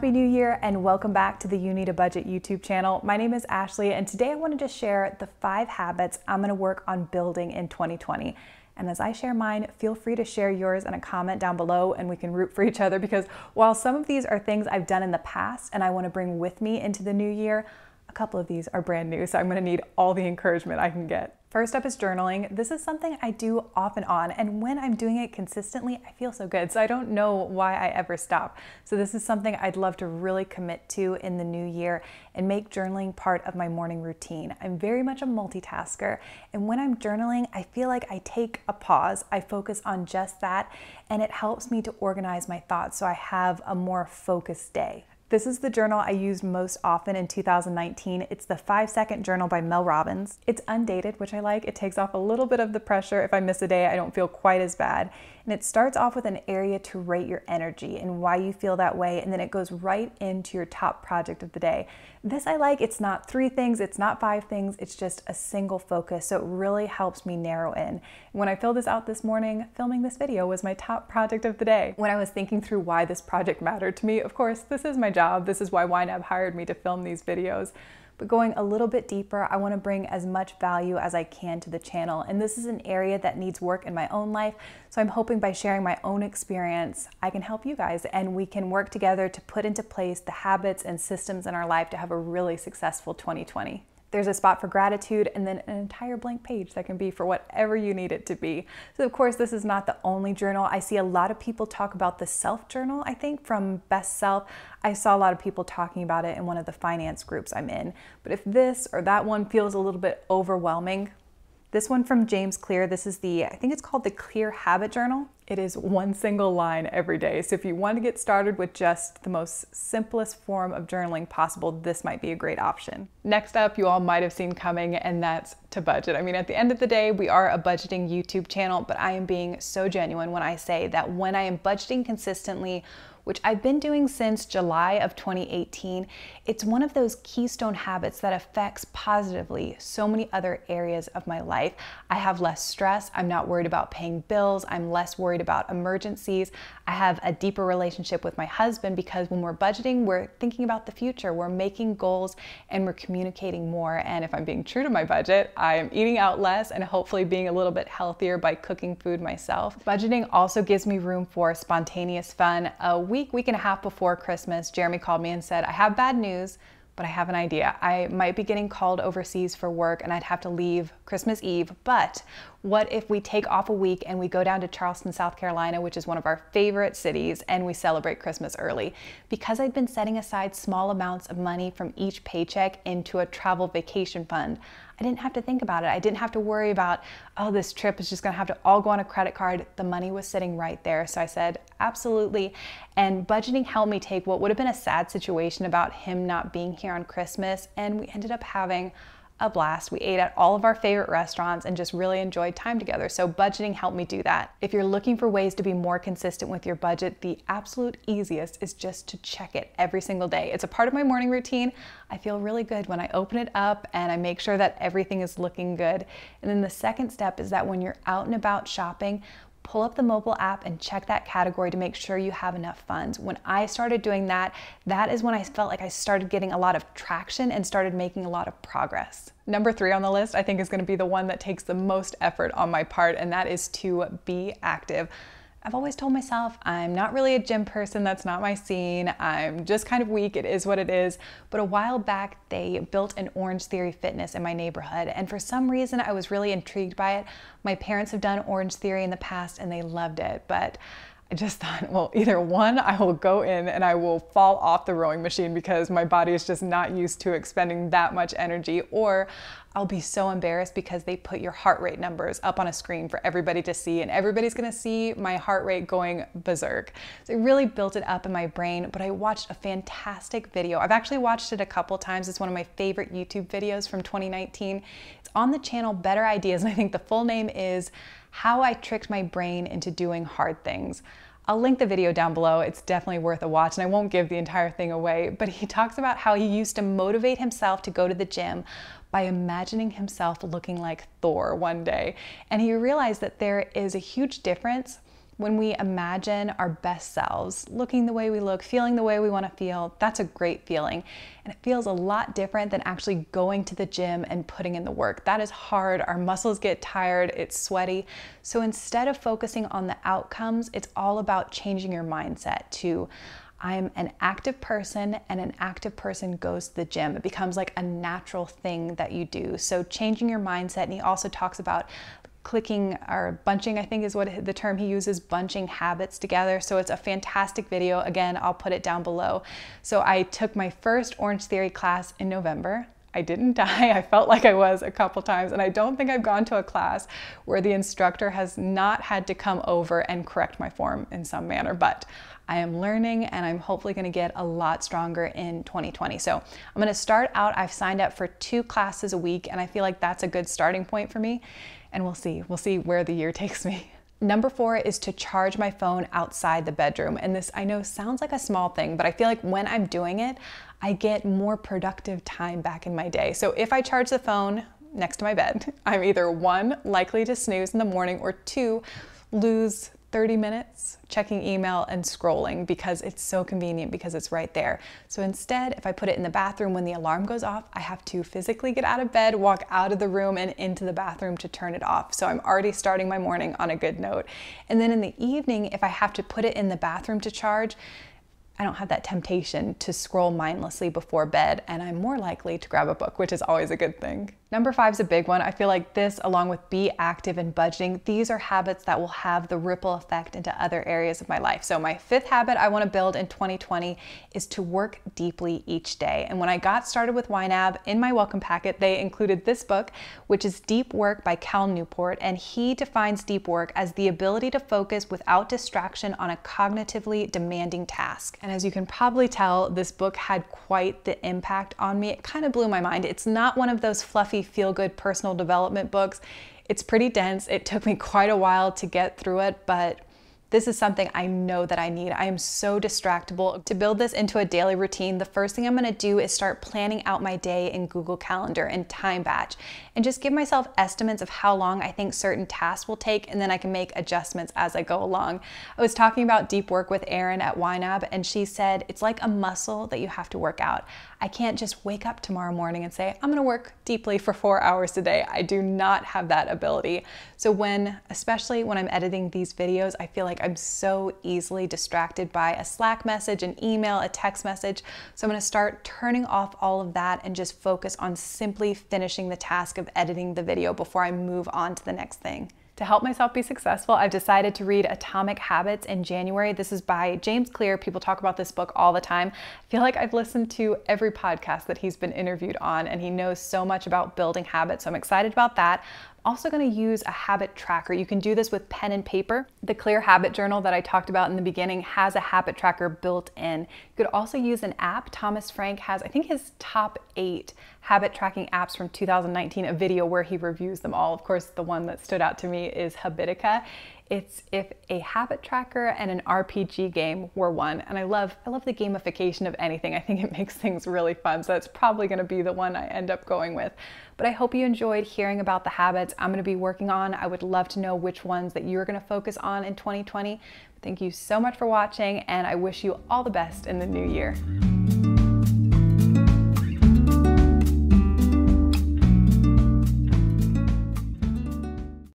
Happy New Year and welcome back to the You Need a Budget YouTube channel. My name is Ashley and today I wanted to share the 5 habits I'm going to work on building in 2020. And as I share mine, feel free to share yours in a comment down below and we can root for each other, because while some of these are things I've done in the past and I want to bring with me into the new year, a couple of these are brand new, so I'm going to need all the encouragement I can get. First up is journaling. This is something I do off and on, and when I'm doing it consistently, I feel so good, so I don't know why I ever stop. So this is something I'd love to really commit to in the new year and make journaling part of my morning routine. I'm very much a multitasker, and when I'm journaling, I feel like I take a pause, I focus on just that, and it helps me to organize my thoughts so I have a more focused day. This is the journal I used most often in 2019. It's the 5-Second Journal by Mel Robbins. It's undated, which I like. It takes off a little bit of the pressure. If I miss a day, I don't feel quite as bad. And it starts off with an area to rate your energy and why you feel that way, and then it goes right into your top project of the day. This I like. It's not 3 things, it's not 5 things, it's just a single focus, so it really helps me narrow in. When I filled this out this morning, filming this video was my top project of the day. When I was thinking through why this project mattered to me, of course, this is my job. This is why YNAB hired me to film these videos. But going a little bit deeper, I want to bring as much value as I can to the channel. And this is an area that needs work in my own life. So I'm hoping by sharing my own experience, I can help you guys and we can work together to put into place the habits and systems in our life to have a really successful 2020. There's a spot for gratitude and then an entire blank page that can be for whatever you need it to be. So of course, this is not the only journal. I see a lot of people talk about the self journal, I think, from Best Self. I saw a lot of people talking about it in one of the finance groups I'm in. But if this or that one feels a little bit overwhelming, this one from James Clear, this is I think it's called the Clear Habit Journal. It is one single line every day. So if you want to get started with just the most simplest form of journaling possible, this might be a great option. Next up, you all might have seen coming, and that's to budget. I mean, at the end of the day, we are a budgeting YouTube channel, but I am being so genuine when I say that when I am budgeting consistently, which I've been doing since July of 2018, it's one of those keystone habits that affects positively so many other areas of my life. I have less stress, I'm not worried about paying bills, I'm less worried about emergencies. I have a deeper relationship with my husband because when we're budgeting, we're thinking about the future, we're making goals, and we're communicating more. And if I'm being true to my budget, I am eating out less and hopefully being a little bit healthier by cooking food myself. Budgeting also gives me room for spontaneous fun. A week and a half before Christmas, Jeremy called me and said, I have bad news, but I have an idea. I might be getting called overseas for work and I'd have to leave Christmas Eve, but what if we take off a week and we go down to Charleston, South Carolina, which is one of our favorite cities, and we celebrate Christmas early? Because I'd been setting aside small amounts of money from each paycheck into a travel vacation fund, I didn't have to think about it. I didn't have to worry about, oh, this trip is just gonna have to all go on a credit card. The money was sitting right there. So I said, absolutely. And budgeting helped me take what would have been a sad situation about him not being here on Christmas, and we ended up having a blast. We ate at all of our favorite restaurants and just really enjoyed time together. So budgeting helped me do that. If you're looking for ways to be more consistent with your budget, the absolute easiest is just to check it every single day. It's a part of my morning routine. I feel really good when I open it up and I make sure that everything is looking good. And then the second step is that when you're out and about shopping, pull up the mobile app and check that category to make sure you have enough funds. When I started doing that, that is when I felt like I started getting a lot of traction and started making a lot of progress. Number 3 on the list, I think, is going to be the one that takes the most effort on my part, and that is to be active. I've always told myself I'm not really a gym person, that's not my scene, I'm just kind of weak, it is what it is. But a while back, they built an Orange Theory Fitness in my neighborhood, and for some reason I was really intrigued by it. My parents have done Orange Theory in the past and they loved it, but I just thought, well, either one, I will go in and I will fall off the rowing machine because my body is just not used to expending that much energy, or I'll be so embarrassed because they put your heart rate numbers up on a screen for everybody to see, and everybody's gonna see my heart rate going berserk. So it really built it up in my brain, but I watched a fantastic video. I've actually watched it a couple times. It's one of my favorite YouTube videos from 2019. It's on the channel Better Ideas, and I think the full name is How I Tricked My Brain into Doing Hard Things. I'll link the video down below. It's definitely worth a watch, and I won't give the entire thing away, but he talks about how he used to motivate himself to go to the gym by imagining himself looking like Thor one day. And he realized that there is a huge difference When we imagine our best selves, looking the way we look, feeling the way we want to feel, that's a great feeling. And it feels a lot different than actually going to the gym and putting in the work. That is hard. Our muscles get tired. It's sweaty. So instead of focusing on the outcomes, it's all about changing your mindset to, I'm an active person, and an active person goes to the gym. It becomes like a natural thing that you do. So changing your mindset. And he also talks about clicking or bunching, I think is what the term he uses, bunching habits together. So it's a fantastic video. Again, I'll put it down below. So I took my first Orange Theory class in November. I didn't die. I felt like I was a couple times, and I don't think I've gone to a class where the instructor has not had to come over and correct my form in some manner, but I am learning, and I'm hopefully going to get a lot stronger in 2020. So I'm going to start out, I've signed up for 2 classes a week, and I feel like that's a good starting point for me, and we'll see where the year takes me. Number 4 is to charge my phone outside the bedroom. And this, I know, sounds like a small thing, but I feel like when I'm doing it, I get more productive time back in my day. So if I charge the phone next to my bed, I'm either 1, likely to snooze in the morning, or 2, lose 30 minutes checking email and scrolling because it's so convenient because it's right there. So instead, if I put it in the bathroom when the alarm goes off, I have to physically get out of bed, walk out of the room and into the bathroom to turn it off. So I'm already starting my morning on a good note. And then in the evening, if I have to put it in the bathroom to charge, I don't have that temptation to scroll mindlessly before bed, and I'm more likely to grab a book, which is always a good thing. Number 5 is a big one. I feel like this, along with be active and budgeting, these are habits that will have the ripple effect into other areas of my life. So my 5th habit I want to build in 2020 is to work deeply each day. And when I got started with YNAB, in my welcome packet, they included this book, which is Deep Work by Cal Newport. And he defines deep work as the ability to focus without distraction on a cognitively demanding task. And as you can probably tell, this book had quite the impact on me. It kind of blew my mind. It's not one of those fluffy feel-good personal development books. It's pretty dense. It took me quite a while to get through it, but this is something I know that I need. I am so distractible. To build this into a daily routine, the first thing I'm gonna do is start planning out my day in Google Calendar and time batch, and just give myself estimates of how long I think certain tasks will take, and then I can make adjustments as I go along. I was talking about deep work with Erin at YNAB, and she said, it's like a muscle that you have to work out. I can't just wake up tomorrow morning and say, I'm gonna work deeply for 4 hours a day. I do not have that ability. So especially when I'm editing these videos, I feel like I'm so easily distracted by a Slack message, an email, a text message. So I'm gonna start turning off all of that and just focus on simply finishing the task of editing the video before I move on to the next thing. To help myself be successful, I've decided to read Atomic Habits in January. This is by James Clear. People talk about this book all the time. I feel like I've listened to every podcast that he's been interviewed on, and he knows so much about building habits, so I'm excited about that. Also going to use a habit tracker. You can do this with pen and paper. The Clear Habit Journal that I talked about in the beginning has a habit tracker built in. You could also use an app. Thomas Frank has, I think, his top 8 habit tracking apps from 2019, a video where he reviews them all. Of course, the one that stood out to me is Habitica. It's if a habit tracker and an RPG game were one. And I love the gamification of anything. I think it makes things really fun. So that's probably going to be the one I end up going with. But I hope you enjoyed hearing about the habits I'm going to be working on. I would love to know which ones that you're going to focus on in 2020. Thank you so much for watching, and I wish you all the best in the new year.